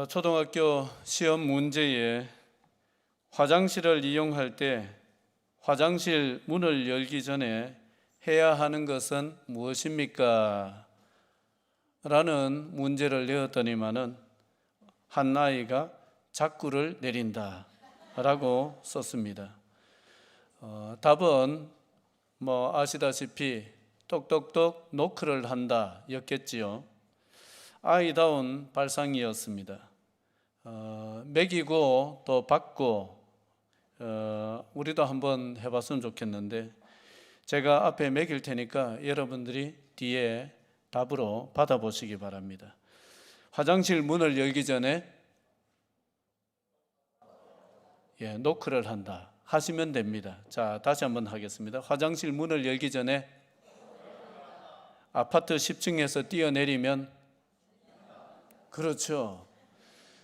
초등학교 시험 문제에 화장실을 이용할 때 화장실 문을 열기 전에 해야 하는 것은 무엇입니까? 라는 문제를 내었더니만은 한 아이가 자꾸를 내린다 라고 썼습니다. 답은 아시다시피 똑똑똑 노크를 한다 였겠지요. 아이다운 발상이었습니다. 먹이고 또 받고 우리도 한번 해봤으면 좋겠는데, 제가 앞에 먹일 테니까 여러분들이 뒤에 답으로 받아보시기 바랍니다. 화장실 문을 열기 전에 노크를 한다 하시면 됩니다. 자, 다시 한번 하겠습니다. 화장실 문을 열기 전에 아파트 10층에서 뛰어내리면, 그렇죠.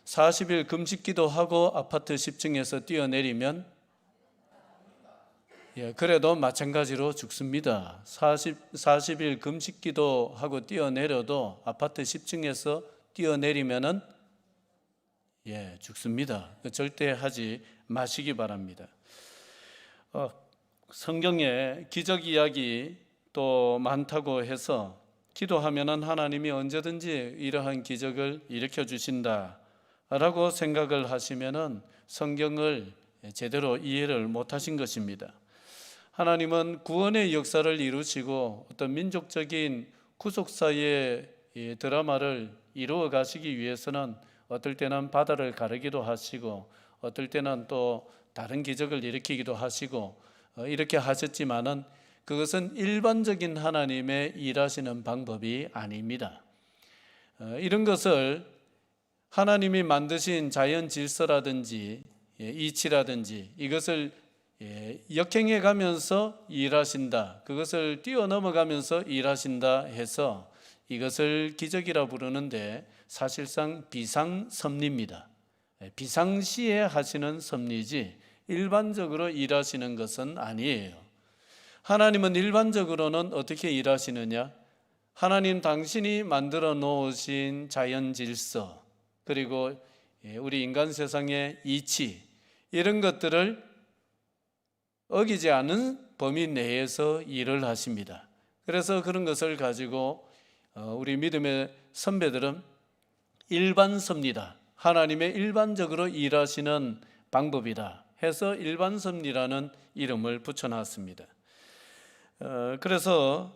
40일 금식기도 하고 아파트 10층에서 뛰어내리면 그래도 마찬가지로 죽습니다. 40일 금식기도 하고 뛰어내려도 아파트 10층에서 뛰어내리면은 죽습니다. 절대 하지 마시기 바랍니다. 성경에 기적 이야기 또 많다고 해서 기도하면은 하나님이 언제든지 이러한 기적을 일으켜 주신다 라고 생각을 하시면은 성경을 제대로 이해를 못 하신 것입니다. 하나님은 구원의 역사를 이루시고 어떤 민족적인 구속사의 드라마를 이루어 가시기 위해서는 어떨 때는 바다를 가르기도 하시고 어떨 때는 또 다른 기적을 일으키기도 하시고 이렇게 하셨지만은 그것은 일반적인 하나님의 일하시는 방법이 아닙니다. 이런 것을 하나님이 만드신 자연 질서라든지 이치라든지 이것을 역행해 가면서 일하신다, 그것을 뛰어넘어가면서 일하신다 해서 이것을 기적이라 부르는데 사실상 비상섭리입니다. 비상시에 하시는 섭리지 일반적으로 일하시는 것은 아니에요. 하나님은 일반적으로는 어떻게 일하시느냐? 하나님 당신이 만들어 놓으신 자연 질서, 그리고 우리 인간 세상의 이치, 이런 것들을 어기지 않은 범위 내에서 일을 하십니다. 그래서 그런 것을 가지고 우리 믿음의 선배들은 일반섭리다, 하나님의 일반적으로 일하시는 방법이다 해서 일반섭리라는 이름을 붙여놨습니다. 그래서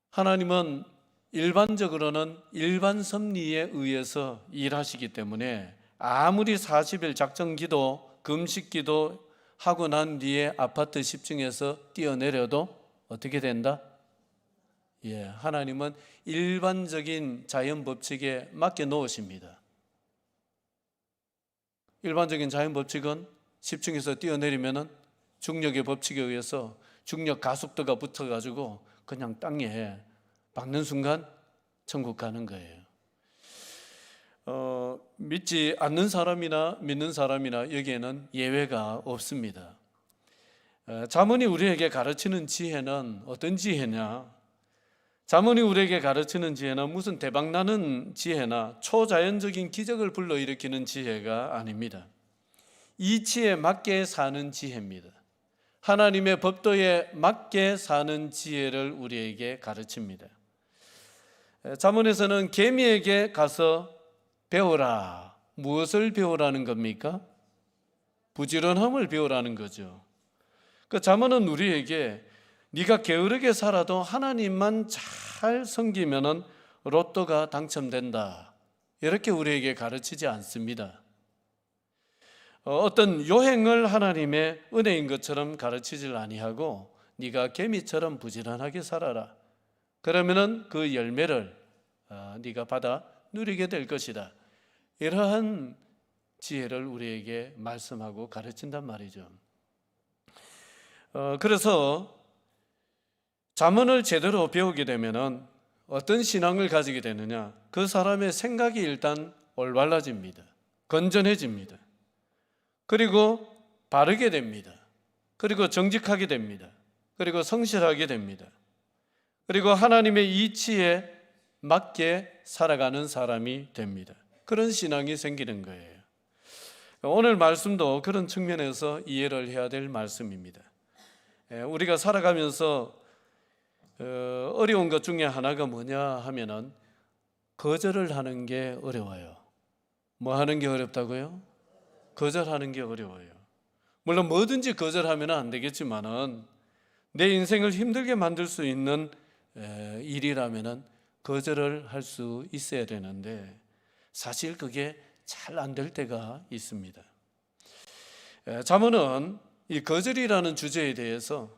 하나님은 일반적으로는 일반섭리에 의해서 일하시기 때문에 아무리 40일 작정기도 금식기도 하고 난 뒤에 아파트 10층에서 뛰어내려도 어떻게 된다? 하나님은 일반적인 자연 법칙에 맡겨 놓으십니다. 일반적인 자연 법칙은 10층에서 뛰어내리면은 중력의 법칙에 의해서 중력 가속도가 붙어가지고 그냥 땅에 박는 순간 천국 가는 거예요. 믿지 않는 사람이나 믿는 사람이나 여기에는 예외가 없습니다. 잠언이 우리에게 가르치는 지혜는 어떤 지혜냐? 잠언이 우리에게 가르치는 지혜는 무슨 대박나는 지혜나 초자연적인 기적을 불러일으키는 지혜가 아닙니다. 이치에 맞게 사는 지혜입니다. 하나님의 법도에 맞게 사는 지혜를 우리에게 가르칩니다. 잠언에서는 개미에게 가서 배우라. 무엇을 배우라는 겁니까? 부지런함을 배우라는 거죠. 그 잠언은 우리에게 네가 게으르게 살아도 하나님만 잘 섬기면은 로또가 당첨된다, 이렇게 우리에게 가르치지 않습니다. 어떤 요행을 하나님의 은혜인 것처럼 가르치질 아니하고 네가 개미처럼 부지런하게 살아라. 그러면은 그 열매를 네가 받아 누리게 될 것이다. 이러한 지혜를 우리에게 말씀하고 가르친단 말이죠. 그래서 잠언을 제대로 배우게 되면은 어떤 신앙을 가지게 되느냐? 그 사람의 생각이 일단 올바라집니다. 건전해집니다. 그리고 바르게 됩니다. 그리고 정직하게 됩니다. 그리고 성실하게 됩니다. 그리고 하나님의 이치에 맞게 살아가는 사람이 됩니다. 그런 신앙이 생기는 거예요. 오늘 말씀도 그런 측면에서 이해를 해야 될 말씀입니다. 우리가 살아가면서 어려운 것 중에 하나가 뭐냐 하면은 거절을 하는 게 어려워요. 뭐 하는 게 어렵다고요? 거절하는 게 어려워요. 물론 뭐든지 거절하면 안 되겠지만은 내 인생을 힘들게 만들 수 있는 일이라면은 거절을 할 수 있어야 되는데 사실 그게 잘 안 될 때가 있습니다. 잠언은 이 거절이라는 주제에 대해서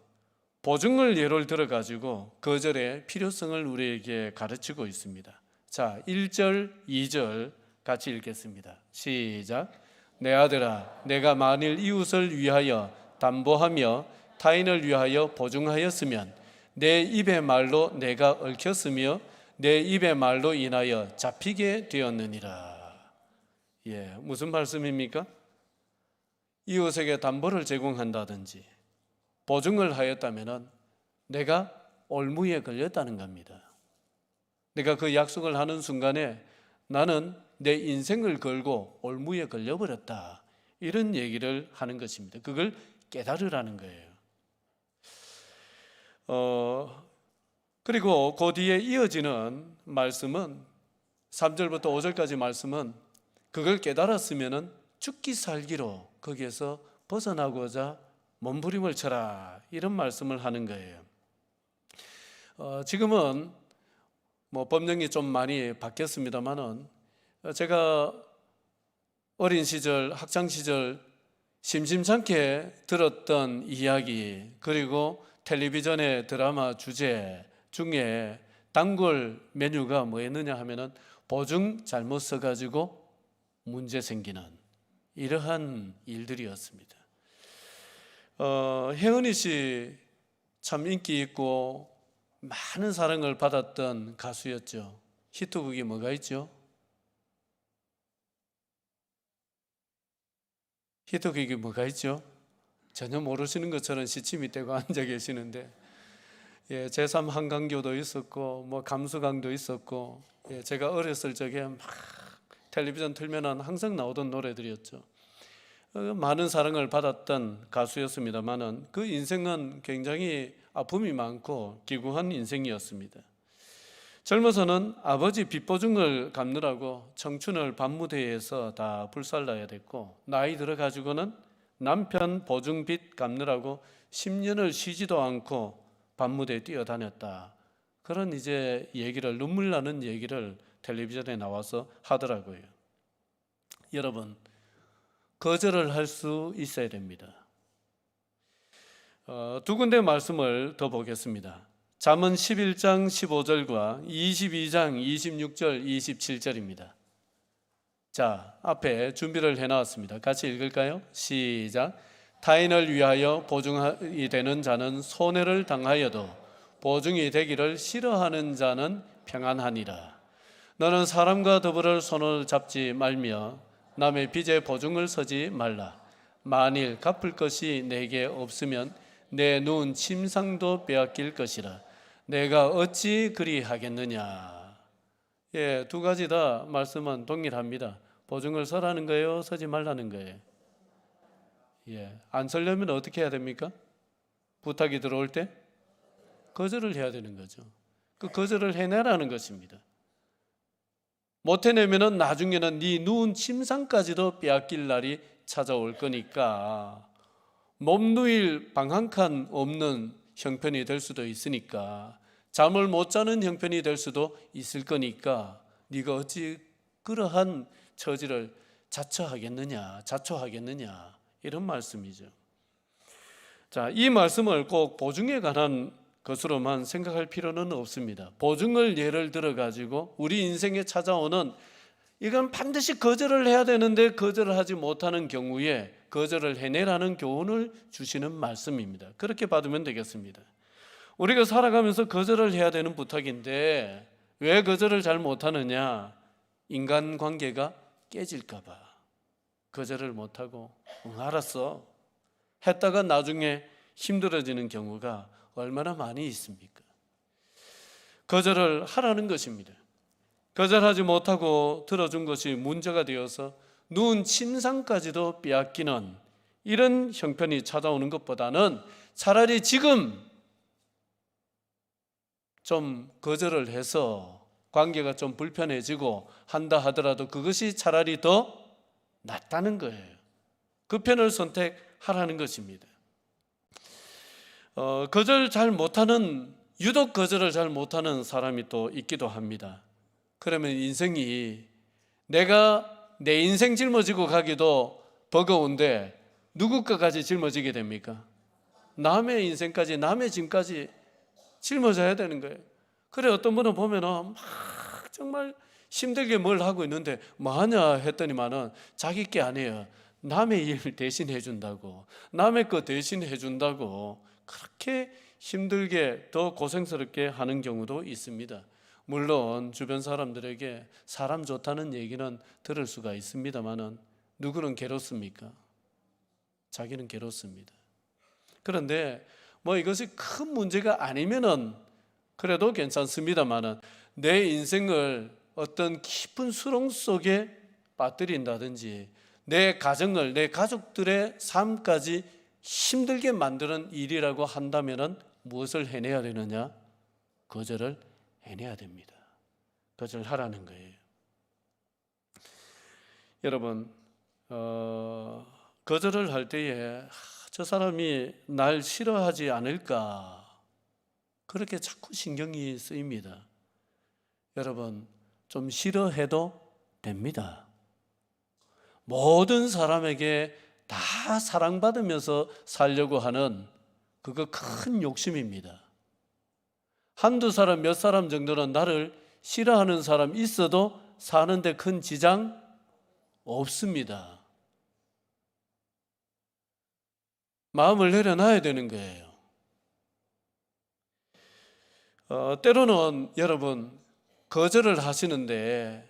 보증을 예를 들어 가지고 거절의 필요성을 우리에게 가르치고 있습니다. 자, 1절, 2절 같이 읽겠습니다. 시작. 내 아들아, 내가 만일 이웃을 위하여 담보하며 타인을 위하여 보증하였으면 내 입의 말로 내가 얽혔으며 내 입의 말로 인하여 잡히게 되었느니라. 무슨 말씀입니까? 이웃에게 담보를 제공한다든지 보증을 하였다면 내가 올무에 걸렸다는 겁니다. 내가 그 약속을 하는 순간에 나는 내 인생을 걸고 올무에 걸려버렸다. 이런 얘기를 하는 것입니다. 그걸 깨달으라는 거예요. 그리고 그 뒤에 이어지는 말씀은 3절부터 5절까지 말씀은 그걸 깨달았으면 죽기 살기로 거기에서 벗어나고자 몸부림을 쳐라, 이런 말씀을 하는 거예요. 지금은 뭐 법령이 좀 많이 바뀌었습니다만은 제가 어린 시절, 학창 시절 심심찮게 들었던 이야기, 그리고 텔레비전의 드라마 주제 중에 단골 메뉴가 뭐였느냐 하면은 보증 잘못 써가지고 문제 생기는 이러한 일들이었습니다. 혜은이 씨 참 인기 있고 많은 사랑을 받았던 가수였죠. 히트곡이 뭐가 있죠? 히트곡이 뭐가 있죠? 전혀 모르시는 것처럼 시침이 떼고 앉아 계시는데, 제3 한강교도 있었고 뭐 감수강도 있었고, 제가 어렸을 적에 막 텔레비전 틀면은 항상 나오던 노래들이었죠. 많은 사랑을 받았던 가수였습니다만은 그 인생은 굉장히 아픔이 많고 기구한 인생이었습니다. 젊어서는 아버지 빚보증을 갚느라고 청춘을 밤무대에서 다 불살라야 됐고, 나이 들어가지고는 남편 보증빚 갚느라고 10년을 쉬지도 않고 밤무대에 뛰어다녔다. 그런 이제 얘기를, 눈물 나는 얘기를 텔레비전에 나와서 하더라고요. 여러분, 거절을 할 수 있어야 됩니다. 두 군데 말씀을 더 보겠습니다. 잠언 11장 15절과 22장 26절 27절입니다. 자, 앞에 준비를 해놨습니다. 같이 읽을까요? 시작. 타인을 위하여 보증이 되는 자는 손해를 당하여도 보증이 되기를 싫어하는 자는 평안하니라. 너는 사람과 더불어 손을 잡지 말며 남의 빚에 보증을 서지 말라. 만일 갚을 것이 내게 없으면 내 눈 침상도 빼앗길 것이라. 내가 어찌 그리하겠느냐. 두 가지 다 말씀은 동일합니다. 보증을 서라는 거예요, 서지 말라는 거예요? 안 서려면 어떻게 해야 됩니까? 부탁이 들어올 때 거절을 해야 되는 거죠. 그 거절을 해내라는 것입니다. 못 해내면은 나중에는 네 누운 침상까지도 빼앗길 날이 찾아올 거니까 몸 누일 방 한 칸 없는 형편이 될 수도 있으니까, 잠을 못 자는 형편이 될 수도 있을 거니까 네가 어찌 그러한 처지를 자처하겠느냐, 이런 말씀이죠. 자, 이 말씀을 꼭 보증에 관한 것으로만 생각할 필요는 없습니다. 보증을 예를 들어 가지고 우리 인생에 찾아오는, 이건 반드시 거절을 해야 되는데 거절을 하지 못하는 경우에 거절을 해내라는 교훈을 주시는 말씀입니다. 그렇게 받으면 되겠습니다. 우리가 살아가면서 거절을 해야 되는 부탁인데 왜 거절을 잘 못하느냐? 인간관계가 깨질까 봐 거절을 못하고 알았어 했다가 나중에 힘들어지는 경우가 얼마나 많이 있습니까? 거절을 하라는 것입니다. 거절하지 못하고 들어준 것이 문제가 되어서 누운 침상까지도 빼앗기는 이런 형편이 찾아오는 것보다는 차라리 지금 좀 거절을 해서 관계가 좀 불편해지고 한다 하더라도 그것이 차라리 더 낫다는 거예요. 그 편을 선택하라는 것입니다. 거절 잘 못하는, 유독 거절을 잘 못하는 사람이 또 있기도 합니다. 그러면 인생이 내가 내 인생 짊어지고 가기도 버거운데 누구 것까지 짊어지게 됩니까? 남의 인생까지, 남의 짐까지 짊어져야 되는 거예요. 그래 어떤 분은 보면은 막 정말 힘들게 뭘 하고 있는데 뭐 하냐 했더니만은 자기 게 아니에요. 남의 일 대신 해준다고, 남의 거 대신 해준다고 그렇게 힘들게 더 고생스럽게 하는 경우도 있습니다. 물론 주변 사람들에게 사람 좋다는 얘기는 들을 수가 있습니다만은 누구는 괴롭습니까? 자기는 괴롭습니다. 그런데 뭐 이것이 큰 문제가 아니면은 그래도 괜찮습니다만은 내 인생을 어떤 깊은 수렁 속에 빠뜨린다든지 내 가정을, 내 가족들의 삶까지 힘들게 만드는 일이라고 한다면은 무엇을 해내야 되느냐? 거절을 해내야 됩니다. 거절하라는 거예요. 여러분, 거절을 할 때에 저 사람이 날 싫어하지 않을까? 그렇게 자꾸 신경이 쓰입니다. 여러분, 좀 싫어해도 됩니다. 모든 사람에게 다 사랑받으면서 살려고 하는 그거 큰 욕심입니다. 한두 사람, 몇 사람 정도는 나를 싫어하는 사람 있어도 사는데 큰 지장 없습니다. 마음을 내려놔야 되는 거예요. 때로는 여러분 거절을 하시는데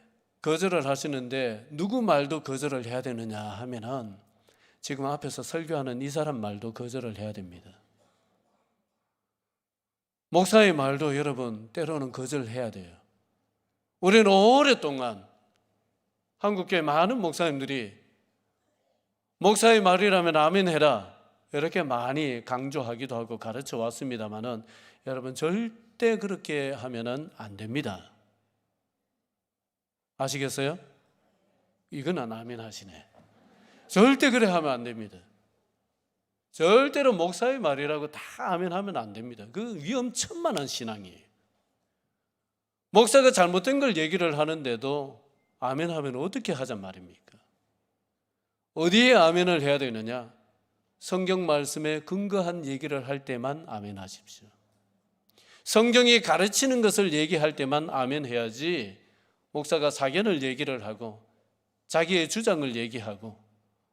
누구 말도 거절을 해야 되느냐 하면은 지금 앞에서 설교하는 이 사람 말도 거절을 해야 됩니다. 목사의 말도 여러분 때로는 거절해야 돼요. 우리는 오랫동안 한국교회 많은 목사님들이 목사의 말이라면 아멘 해라 이렇게 많이 강조하기도 하고 가르쳐 왔습니다만은 여러분 절대 그렇게 하면은 안 됩니다. 아시겠어요? 이건 아멘 하시네. 절대 그래 하면 안 됩니다. 절대로 목사의 말이라고 다 아멘 하면 안 됩니다. 그 위험천만한 신앙이에요. 목사가 잘못된 걸 얘기를 하는데도 아멘 하면 어떻게 하잔 말입니까? 어디에 아멘을 해야 되느냐? 성경 말씀에 근거한 얘기를 할 때만 아멘 하십시오. 성경이 가르치는 것을 얘기할 때만 아멘 해야지 목사가 사견을 얘기를 하고 자기의 주장을 얘기하고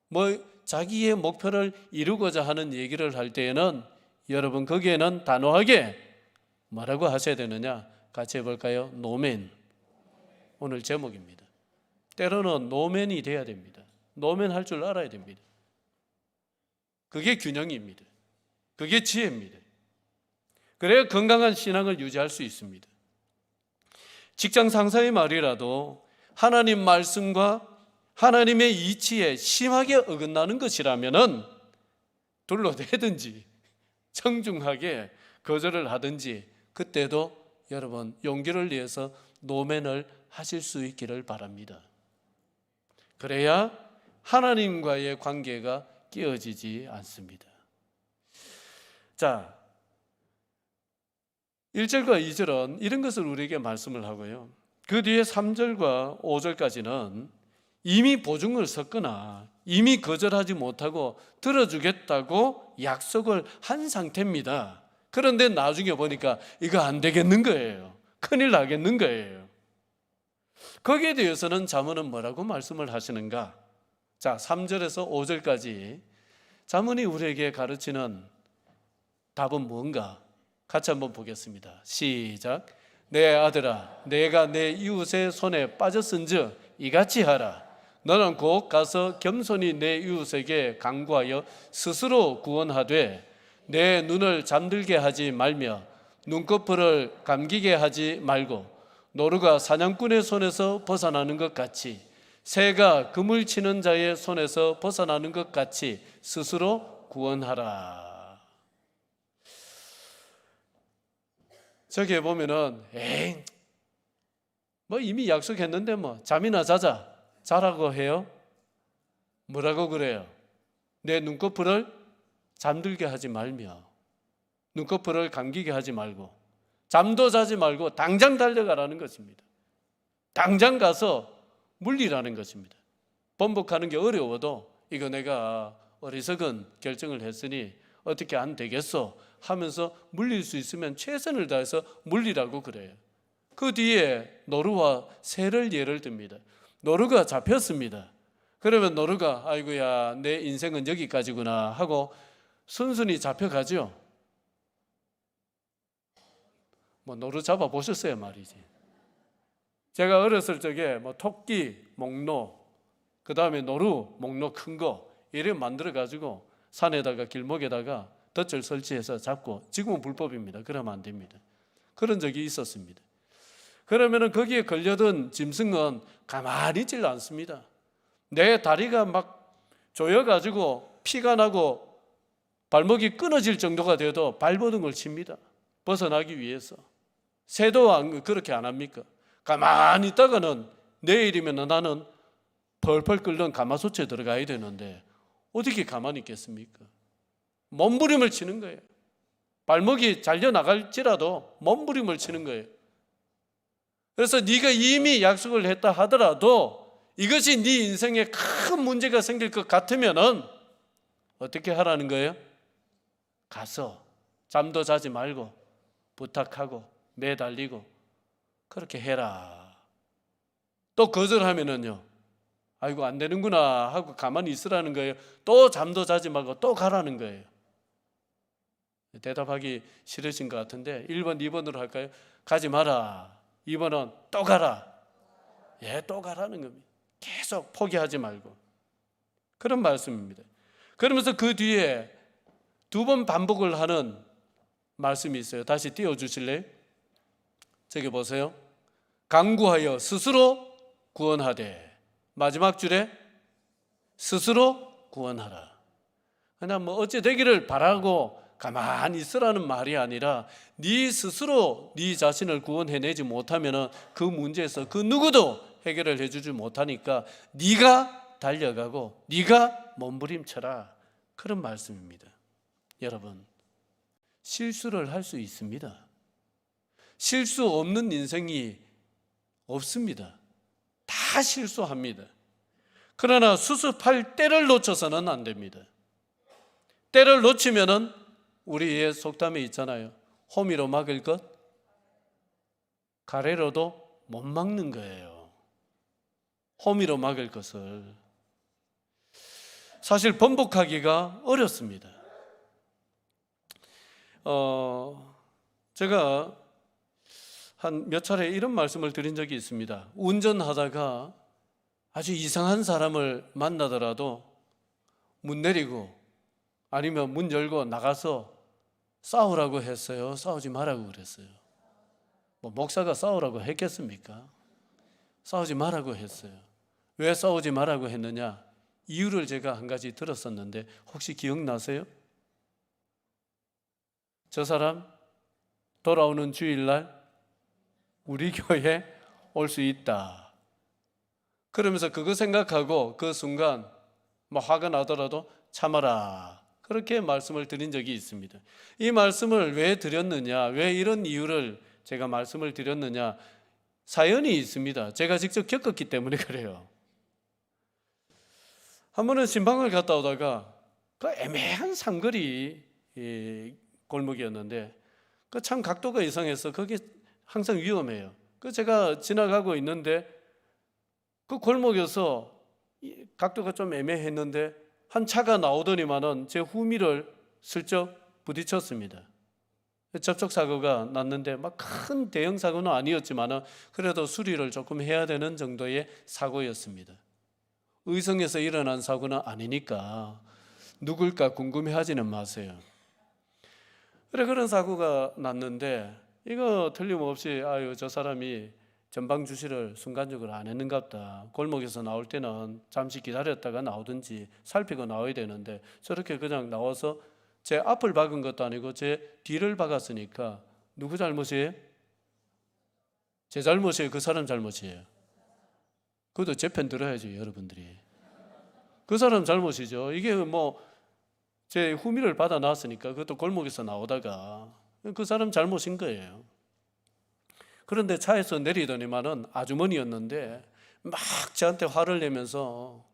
뭐 자기의 목표를 이루고자 하는 얘기를 할 때에는 여러분 거기에는 단호하게 뭐라고 하셔야 되느냐? 같이 해볼까요? 노멘. 오늘 제목입니다. 때로는 노멘이 돼야 됩니다. 노멘 할 줄 알아야 됩니다. 그게 균형입니다. 그게 지혜입니다. 그래야 건강한 신앙을 유지할 수 있습니다. 직장 상사의 말이라도 하나님 말씀과 하나님의 이치에 심하게 어긋나는 것이라면은 둘러대든지 정중하게 거절을 하든지 그때도 여러분 용기를 내서 노멘을 하실 수 있기를 바랍니다. 그래야 하나님과의 관계가 깨어지지 않습니다. 자, 1절과 2절은 이런 것을 우리에게 말씀을 하고요. 그 뒤에 3절과 5절까지는 이미 보증을 섰거나 이미 거절하지 못하고 들어주겠다고 약속을 한 상태입니다. 그런데 나중에 보니까 이거 안 되겠는 거예요. 큰일 나겠는 거예요. 거기에 대해서는 잠언은 뭐라고 말씀을 하시는가? 자, 3절에서 5절까지 잠언이 우리에게 가르치는 답은 뭔가? 같이 한번 보겠습니다. 시작. 내 아들아, 내가 내 이웃의 손에 빠졌은즉 이같이 하라. 너는 곧 가서 겸손히 내 이웃에게 간구하여 스스로 구원하되 내 눈을 잠들게 하지 말며 눈꺼풀을 감기게 하지 말고 노루가 사냥꾼의 손에서 벗어나는 것 같이, 새가 그물 치는 자의 손에서 벗어나는 것 같이 스스로 구원하라. 저기에 보면은 뭐 이미 약속했는데 뭐 잠이나 자라고 해요. 뭐라고 그래요? 내 눈꺼풀을 잠들게 하지 말며, 눈꺼풀을 감기게 하지 말고, 잠도 자지 말고 당장 달려가라는 것입니다. 당장 가서 물리라는 것입니다. 번복하는 게 어려워도 이거 내가 어리석은 결정을 했으니 어떻게 안 되겠어 하면서 물릴 수 있으면 최선을 다해서 물리라고 그래요. 그 뒤에 노루와 새를 예를 듭니다. 노루가 잡혔습니다. 그러면 노루가 아이고야 내 인생은 여기까지구나 하고 순순히 잡혀가죠. 뭐 노루 잡아보셨어요 말이지. 제가 어렸을 적에 뭐 토끼, 목노, 그 다음에 노루, 목노 큰 거 이래 만들어가지고 산에다가 길목에다가 덫을 설치해서 잡고, 지금은 불법입니다. 그러면 안 됩니다. 그런 적이 있었습니다. 그러면은 거기에 걸려든 짐승은 가만히 있질 않습니다. 내 다리가 막 조여가지고 피가 나고 발목이 끊어질 정도가 돼도 발버둥을 칩니다. 벗어나기 위해서. 새도 그렇게 안 합니까? 가만히 있다가는 내일이면 나는 펄펄 끓는 가마솥에 들어가야 되는데 어떻게 가만히 있겠습니까? 몸부림을 치는 거예요. 발목이 잘려나갈지라도 몸부림을 치는 거예요. 그래서 네가 이미 약속을 했다 하더라도 이것이 네 인생에 큰 문제가 생길 것 같으면은 어떻게 하라는 거예요? 가서 잠도 자지 말고 부탁하고 매달리고 그렇게 해라. 또 거절하면은요, 아이고 안 되는구나 하고 가만히 있으라는 거예요. 또 잠도 자지 말고 또 가라는 거예요. 대답하기 싫으신 것 같은데 1번, 2번으로 할까요? 가지 마라. 2번은 또 가라. 또 가라는 겁니다. 계속 포기하지 말고. 그런 말씀입니다. 그러면서 그 뒤에 2번 반복을 하는 말씀이 있어요. 다시 띄워주실래요? 저기 보세요. 강구하여 스스로 구원하되, 마지막 줄에 스스로 구원하라. 그냥 뭐 어찌 되기를 바라고 가만히 있으라는 말이 아니라 네 스스로 네 자신을 구원해내지 못하면 그 문제에서 그 누구도 해결을 해주지 못하니까 네가 달려가고 네가 몸부림쳐라. 그런 말씀입니다. 여러분, 실수를 할 수 있습니다. 실수 없는 인생이 없습니다. 다 실수합니다. 그러나 수습할 때를 놓쳐서는 안 됩니다. 때를 놓치면은 우리의 속담에 있잖아요. 호미로 막을 것 가래로도 못 막는 거예요. 호미로 막을 것을. 사실 번복하기가 어렵습니다. 제가 한 몇 차례 이런 말씀을 드린 적이 있습니다. 운전하다가 아주 이상한 사람을 만나더라도 문 내리고 아니면 문 열고 나가서 싸우라고 했어요? 싸우지 말라고 그랬어요? 뭐 목사가 싸우라고 했겠습니까? 싸우지 말라고 했어요. 왜 싸우지 말라고 했느냐? 이유를 제가 한 가지 들었었는데 혹시 기억나세요? 저 사람 돌아오는 주일날 우리 교회에 올 수 있다. 그러면서 그거 생각하고 그 순간 뭐 화가 나더라도 참아라. 그렇게 말씀을 드린 적이 있습니다. 이 말씀을 왜 드렸느냐, 왜 이런 이유를 제가 말씀을 드렸느냐, 사연이 있습니다. 제가 직접 겪었기 때문에 그래요. 한 번은 신방을 갔다 오다가 그 애매한 상거리 골목이었는데 그 참 각도가 이상해서 거기 항상 위험해요. 그 제가 지나가고 있는데 그 골목에서 각도가 좀 애매했는데 한 차가 나오더니만은 제 후미를 슬쩍 부딪혔습니다. 접촉사고가 났는데 막 큰 대형 사고는 아니었지만은 그래도 수리를 조금 해야 되는 정도의 사고였습니다. 의성에서 일어난 사고는 아니니까 누굴까 궁금해하지는 마세요. 그래 그런 사고가 났는데 이거 틀림없이 아유 저 사람이 전방 주시를 순간적으로 안 했는갑다. 골목에서 나올 때는 잠시 기다렸다가 나오든지 살피고 나와야 되는데 저렇게 그냥 나와서 제 앞을 박은 것도 아니고 제 뒤를 박았으니까 누구 잘못이에요? 제 잘못이에요? 그 사람 잘못이에요? 그것도 제 편 들어야죠, 여러분들이. 그 사람 잘못이죠. 이게 뭐 제 후미를 받아 놨으니까 그것도 골목에서 나오다가 그 사람 잘못인 거예요. 그런데 차에서 내리더니만은 아주머니였는데 막 저한테 화를 내면서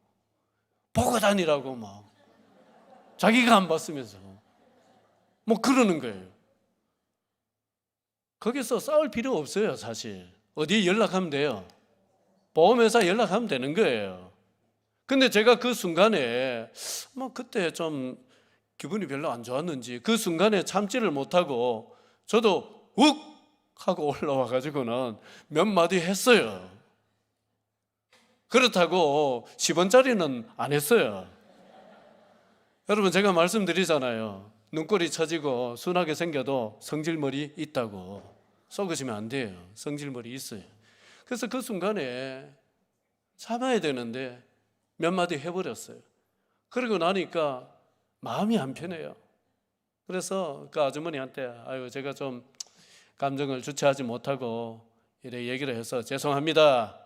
보고 다니라고 막 자기가 안 봤으면서 뭐 그러는 거예요. 거기서 싸울 필요 없어요, 사실. 어디 연락하면 돼요. 보험회사 연락하면 되는 거예요. 근데 제가 그 순간에 뭐 그때 좀 기분이 별로 안 좋았는지 그 순간에 참지를 못하고 저도 욱 하고 올라와 가지고는 몇 마디 했어요. 그렇다고 10원짜리는 안 했어요. 여러분, 제가 말씀드리잖아요. 눈꼬리 처지고 순하게 생겨도 성질머리 있다고. 속으시면 안 돼요. 성질머리 있어요. 그래서 그 순간에 참아야 되는데 몇 마디 해버렸어요. 그러고 나니까 마음이 안 편해요. 그래서 그 아주머니한테 아유, 제가 좀 감정을 주체하지 못하고 이래 얘기를 해서 죄송합니다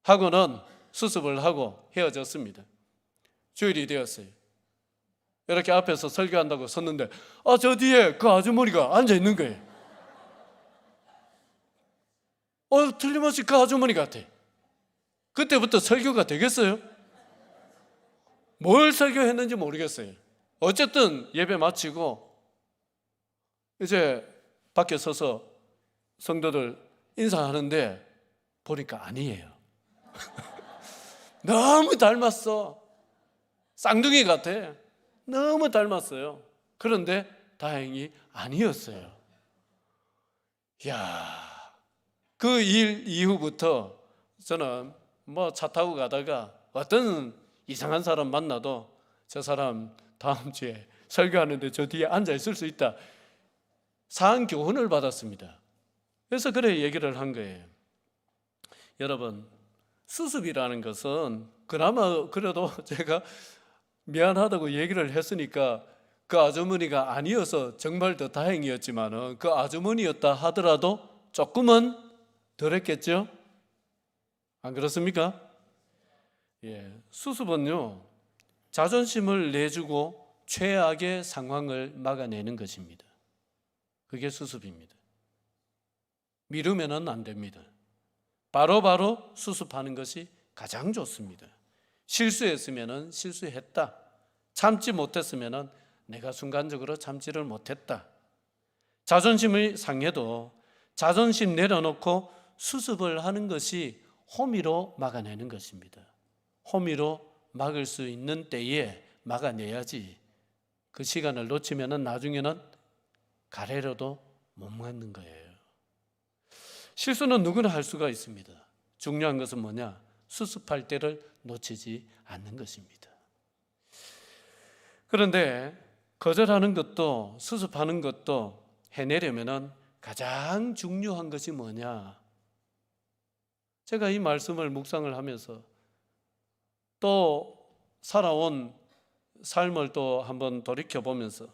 하고는 수습을 하고 헤어졌습니다. 주일이 되었어요. 이렇게 앞에서 설교한다고 섰는데 저 뒤에 그 아주머니가 앉아 있는 거예요. 틀림없이 그 아주머니 같아. 그때부터 설교가 되겠어요? 뭘 설교했는지 모르겠어요. 어쨌든 예배 마치고 이제 밖에 서서 성도들 인사하는데 보니까 아니에요. 너무 닮았어. 쌍둥이 같아. 너무 닮았어요. 그런데 다행히 아니었어요. 이야, 그 일 이후부터 저는 뭐 차 타고 가다가 어떤 이상한 사람 만나도 저 사람 다음 주에 설교하는데 저 뒤에 앉아 있을 수 있다. 사안 교훈을 받았습니다. 그래서 그래 얘기를 한 거예요. 여러분, 수습이라는 것은 그나마 그래도 제가 미안하다고 얘기를 했으니까 그 아주머니가 아니어서 정말 더 다행이었지만 그 아주머니였다 하더라도 조금은 덜했겠죠? 안 그렇습니까? 예, 수습은요, 자존심을 내주고 최악의 상황을 막아내는 것입니다. 그게 수습입니다. 미루면 안 됩니다. 바로바로 수습하는 것이 가장 좋습니다. 실수했으면 실수했다. 참지 못했으면 내가 순간적으로 참지를 못했다. 자존심을 상해도 자존심 내려놓고 수습을 하는 것이 호미로 막아내는 것입니다. 호미로 막을 수 있는 때에 막아내야지 그 시간을 놓치면 나중에는 가래로도 못 막는 거예요. 실수는 누구나 할 수가 있습니다. 중요한 것은 뭐냐? 수습할 때를 놓치지 않는 것입니다. 그런데 거절하는 것도 수습하는 것도 해내려면 가장 중요한 것이 뭐냐? 제가 이 말씀을 묵상을 하면서 또 살아온 삶을 또 한번 돌이켜보면서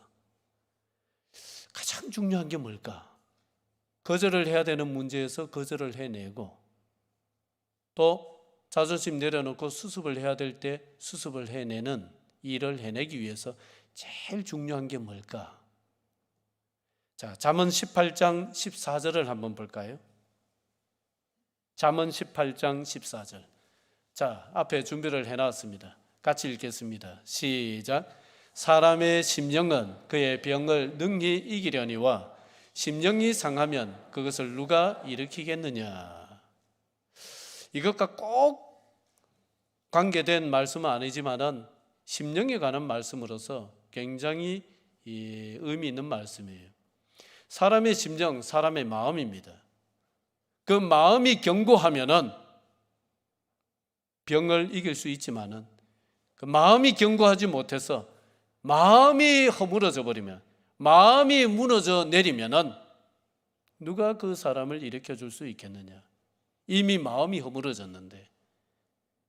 가장 중요한 게 뭘까? 거절을 해야 되는 문제에서 거절을 해내고 또 자존심 내려놓고 수습을 해야 될 때 수습을 해내는 일을 해내기 위해서 제일 중요한 게 뭘까? 자, 잠언 18장 14절을 한번 볼까요? 잠언 18장 14절. 자, 앞에 준비를 해놨습니다. 같이 읽겠습니다. 시작. 사람의 심령은 그의 병을 능히 이기려니와 심령이 상하면 그것을 누가 일으키겠느냐. 이것과 꼭 관계된 말씀은 아니지만은 심령에 관한 말씀으로서 굉장히 의미 있는 말씀이에요. 사람의 심령, 사람의 마음입니다. 그 마음이 견고하면은 병을 이길 수 있지만은 그 마음이 견고하지 못해서 마음이 허물어져 버리면, 마음이 무너져 내리면은 누가 그 사람을 일으켜 줄 수 있겠느냐? 이미 마음이 허물어졌는데.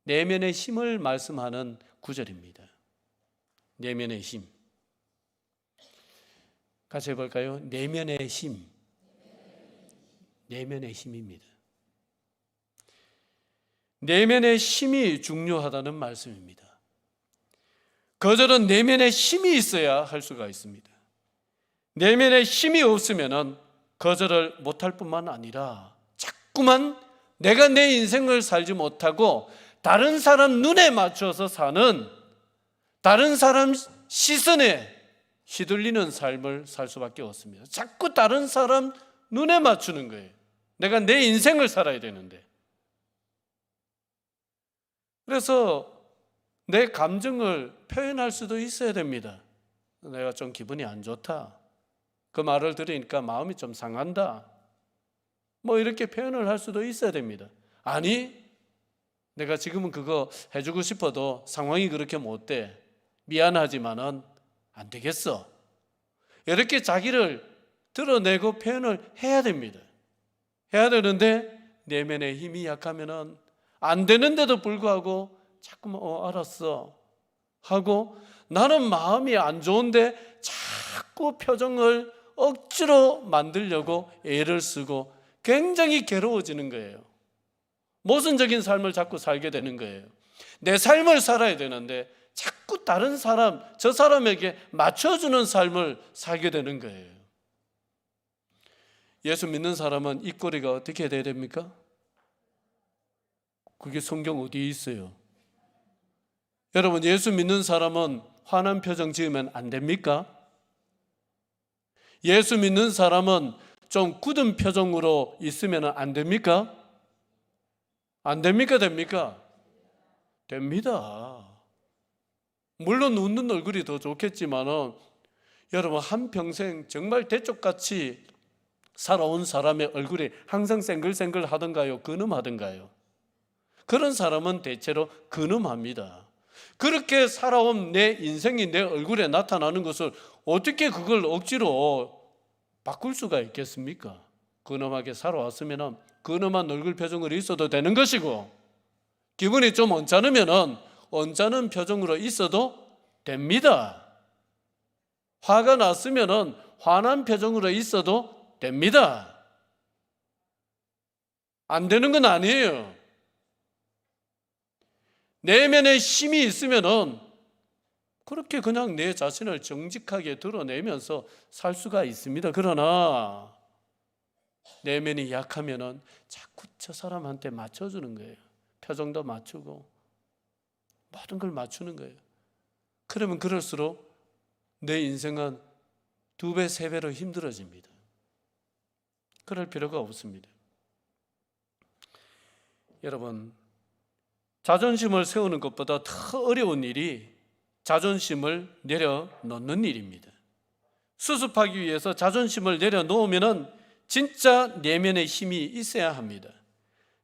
내면의 힘을 말씀하는 구절입니다. 내면의 힘. 같이 해볼까요? 내면의 힘. 내면의 힘입니다. 내면의 힘이 중요하다는 말씀입니다. 거절은 내면의 힘이 있어야 할 수가 있습니다. 내면의 힘이 없으면 거절을 못할 뿐만 아니라 자꾸만 내가 내 인생을 살지 못하고 다른 사람 눈에 맞춰서 사는, 다른 사람 시선에 휘둘리는 삶을 살 수밖에 없습니다. 자꾸 다른 사람 눈에 맞추는 거예요. 내가 내 인생을 살아야 되는데. 그래서 내 감정을 표현할 수도 있어야 됩니다. 내가 좀 기분이 안 좋다. 그 말을 들으니까 마음이 좀 상한다. 뭐 이렇게 표현을 할 수도 있어야 됩니다. 아니, 내가 지금은 그거 해주고 싶어도 상황이 그렇게 못 돼. 미안하지만은 안 되겠어. 이렇게 자기를 드러내고 표현을 해야 됩니다. 해야 되는데 내면의 힘이 약하면은 안 되는데도 불구하고 자꾸만 알았어 하고 나는 마음이 안 좋은데 자꾸 표정을 억지로 만들려고 애를 쓰고 굉장히 괴로워지는 거예요. 모순적인 삶을 자꾸 살게 되는 거예요. 내 삶을 살아야 되는데 자꾸 다른 사람, 저 사람에게 맞춰주는 삶을 살게 되는 거예요. 예수 믿는 사람은 입꼬리가 어떻게 돼야 됩니까? 그게 성경 어디에 있어요? 여러분, 예수 믿는 사람은 화난 표정 지으면 안 됩니까? 예수 믿는 사람은 좀 굳은 표정으로 있으면 안 됩니까? 안 됩니까? 됩니까? 됩니다. 물론 웃는 얼굴이 더 좋겠지만은 여러분, 한평생 정말 대쪽같이 살아온 사람의 얼굴이 항상 생글생글 하던가요? 근엄하던가요? 그런 사람은 대체로 근엄합니다. 그렇게 살아온 내 인생이 내 얼굴에 나타나는 것을 어떻게 그걸 억지로 바꿀 수가 있겠습니까? 근엄하게 살아왔으면 근엄한 얼굴 표정으로 있어도 되는 것이고, 기분이 좀 언짢으면 언짢은 표정으로 있어도 됩니다. 화가 났으면 화난 표정으로 있어도 됩니다. 안 되는 건 아니에요. 내면에 힘이 있으면 그렇게 그냥 내 자신을 정직하게 드러내면서 살 수가 있습니다. 그러나 내면이 약하면 자꾸 저 사람한테 맞춰주는 거예요. 표정도 맞추고 모든 걸 맞추는 거예요. 그러면 그럴수록 내 인생은 2배, 3배로 힘들어집니다. 그럴 필요가 없습니다. 여러분, 자존심을 세우는 것보다 더 어려운 일이 자존심을 내려놓는 일입니다. 수습하기 위해서 자존심을 내려놓으면 진짜 내면의 힘이 있어야 합니다.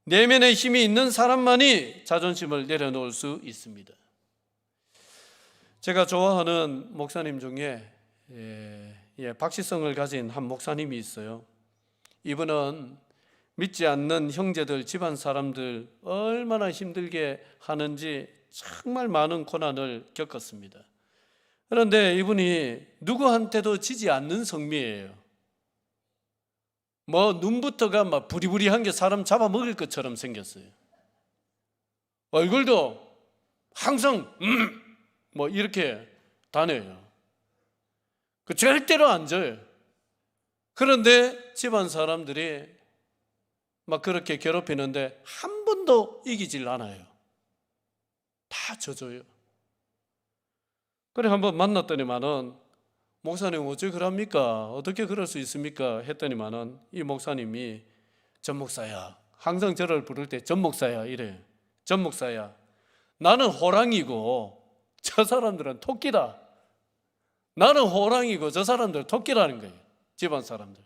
내면의 힘이 있는 사람만이 자존심을 내려놓을 수 있습니다. 제가 좋아하는 목사님 중에 박시성을 가진 한 목사님이 있어요. 이분은 믿지 않는 형제들, 집안 사람들 얼마나 힘들게 하는지 정말 많은 고난을 겪었습니다. 그런데 이분이 누구한테도 지지 않는 성미예요. 뭐 눈부터가 막 부리부리한 게 사람 잡아먹을 것처럼 생겼어요. 얼굴도 항상 뭐 이렇게 다녀요. 그 절대로 안 져요. 그런데 집안 사람들이 막 그렇게 괴롭히는데 한 번도 이기질 않아요. 다 져줘요. 그래 한번 만났더니만은 목사님 어째 그럽니까? 어떻게 그럴 수 있습니까? 했더니만은 이 목사님이 전 목사야. 항상 저를 부를 때 전 목사야 이래. 전 목사야. 나는 호랑이고 저 사람들은 토끼다. 나는 호랑이고 저 사람들 토끼라는 거예요. 집안 사람들.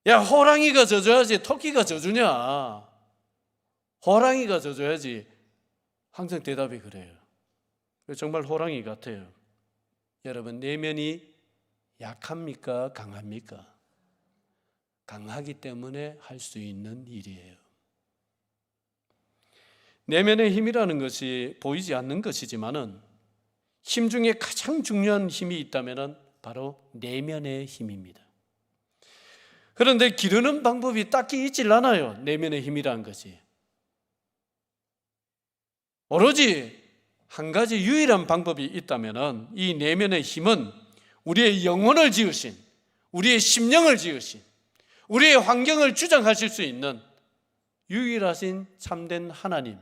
야, 호랑이가 져줘야지 토끼가 져주냐? 호랑이가 져줘야지. 항상 대답이 그래요. 정말 호랑이 같아요. 여러분, 내면이 약합니까? 강합니까? 강하기 때문에 할 수 있는 일이에요. 내면의 힘이라는 것이 보이지 않는 것이지만은 힘 중에 가장 중요한 힘이 있다면은 바로 내면의 힘입니다. 그런데 기르는 방법이 딱히 있질 않아요. 내면의 힘이라는 것이. 오로지 한 가지 유일한 방법이 있다면은 이 내면의 힘은 우리의 영혼을 지으신, 우리의 심령을 지으신, 우리의 환경을 주장하실 수 있는 유일하신 참된 하나님,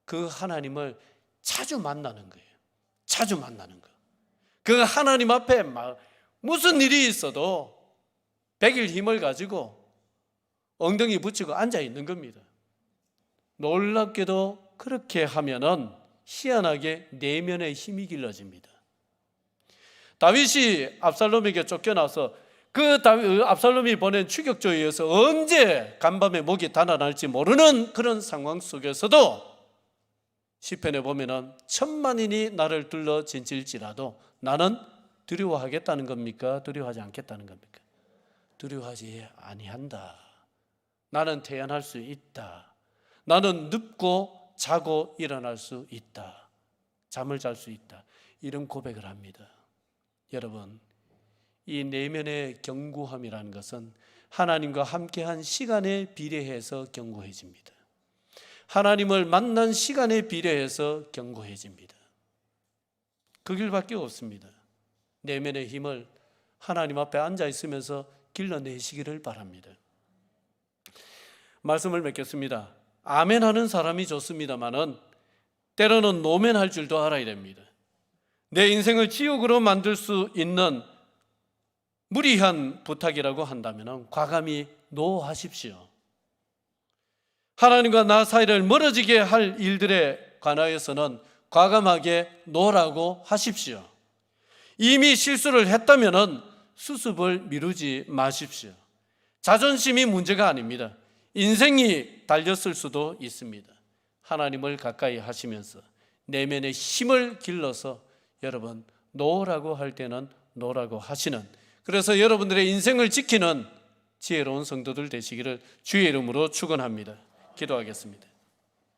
그 하나님을 자주 만나는 거예요. 자주 만나는 거. 그 하나님 앞에 무슨 일이 있어도 100일 힘을 가지고 엉덩이 붙이고 앉아 있는 겁니다. 놀랍게도 그렇게 하면은 희한하게 내면의 힘이 길러집니다. 다윗이 압살롬에게 쫓겨나서 그 압살롬이 보낸 추격조에 의해서 언제 간밤에 목이 달아날지 모르는 그런 상황 속에서도 시편에 보면은 1000만인이 나를 둘러 진칠지라도 나는 두려워하겠다는 겁니까? 두려워하지 않겠다는 겁니까? 두려워하지 아니한다. 나는 태어날 수 있다. 나는 눕고 자고 일어날 수 있다. 잠을 잘 수 있다. 이런 고백을 합니다. 여러분, 이 내면의 견고함이라는 것은 하나님과 함께한 시간에 비례해서 견고해집니다. 하나님을 만난 시간에 비례해서 견고해집니다. 그 길밖에 없습니다. 내면의 힘을 하나님 앞에 앉아 있으면서 길러내시기를 바랍니다. 말씀을 맺겠습니다. 아멘 하는 사람이 좋습니다만은 때로는 노멘할 줄도 알아야 됩니다. 내 인생을 지옥으로 만들 수 있는 무리한 부탁이라고 한다면 과감히 노하십시오. 하나님과 나 사이를 멀어지게 할 일들에 관하여서는 과감하게 노라고 하십시오. 이미 실수를 했다면 수습을 미루지 마십시오. 자존심이 문제가 아닙니다. 인생이 달렸을 수도 있습니다. 하나님을 가까이 하시면서 내면의 힘을 길러서 여러분 노라고 할 때는 노라고 하시는, 그래서 여러분들의 인생을 지키는 지혜로운 성도들 되시기를 주의 이름으로 축원합니다. 기도하겠습니다.